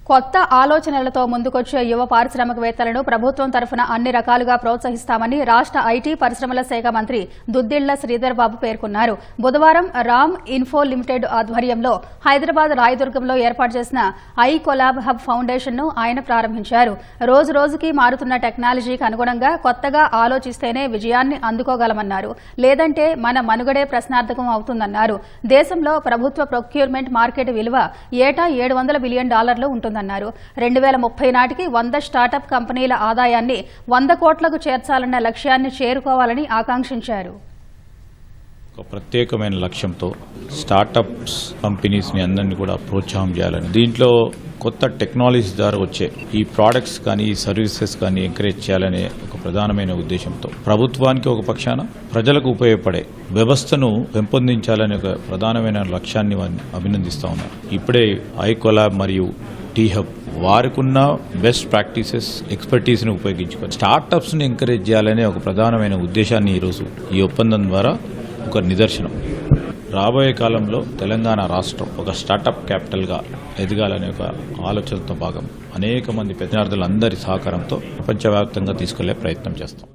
కొత్త ఆలోచనలతో ముందుకొచ్చే యువ పారిశ్రామికవేత్తలను ప్రభుత్వం తరఫున అన్ని రకాలుగా ప్రోత్సహిస్తామని రాష్ట్ర ఐటీ పరిశ్రమల శాఖ మంత్రి దుద్దిళ్ల శ్రీధర్ బాబు పేర్కొన్నారు. బుధవారం రామ్ ఇన్ఫో లిమిటెడ్ ఆధ్వర్యంలో హైదరాబాద్ రాయదుర్గంలో ఏర్పాటు చేసిన ఐ కొలాబ్ హబ్ ఫౌండేషన్ ను ఆయన ప్రారంభించారు. రోజు రోజుకి మారుతున్న టెక్నాలజీకి అనుగుణంగా కొత్తగా ఆలోచిస్తేనే విజయాన్ని అందుకోగలమన్నారు. లేదంటే మన మనుగడే ప్రశ్నార్థకం అవుతుందన్నారు. దేశంలో ప్రభుత్వ ప్రొక్యూర్మెంట్ మార్కెట్ విలువ ఏటా $700 బిలియన్ ఉంటుందన్నారు. 2030 నాటికి 100 స్టార్టప్ కంపెనీల ఆదాయాన్ని 100 కోట్లకు చేర్చాలన్న లక్ష్యాన్ని చేరుకోవాలని ఆకాంక్షించారు. ఒక ప్రత్యేకమైన లక్ష్యంతో స్టార్టప్స్ కంపెనీస్ని అందరినీ కూడా ప్రోత్సాహం చేయాలని, దీంట్లో కొత్త టెక్నాలజీ ద్వారా వచ్చే ఈ ప్రోడక్ట్స్ కానీ ఈ సర్వీసెస్ కానీ ఎంకరేజ్ చేయాలనే ఒక ప్రధానమైన ఉద్దేశంతో ప్రభుత్వానికి ఒక పక్షాన ప్రజలకు ఉపయోగపడే వ్యవస్థను పెంపొందించాలనే ఒక ప్రధానమైన లక్ష్యాన్ని అభినందిస్తా ఉన్నారు. ఇప్పుడే ఐ కొలాబ్ మరియు టీ హబ్ వారికున్న బెస్ట్ ప్రాక్టీసెస్ ఎక్స్పర్టీస్ని ఉపయోగించుకొని స్టార్టప్స్ని ఎంకరేజ్ చేయాలనే ఒక ప్రధానమైన ఉద్దేశాన్ని ఈరోజు ఈ ఒప్పందం ద్వారా ఒక నిదర్శనం. రాబోయే కాలంలో తెలంగాణ రాష్ట్రం ఒక స్టార్టప్ క్యాపిటల్గా ఎదగాలనే ఒక ఆలోచనతో భాగం అనేక మంది ప్రతినిధులందరి సహకారంతో ప్రపంచవ్యాప్తంగా తీసుకెళ్లే ప్రయత్నం చేస్తాం.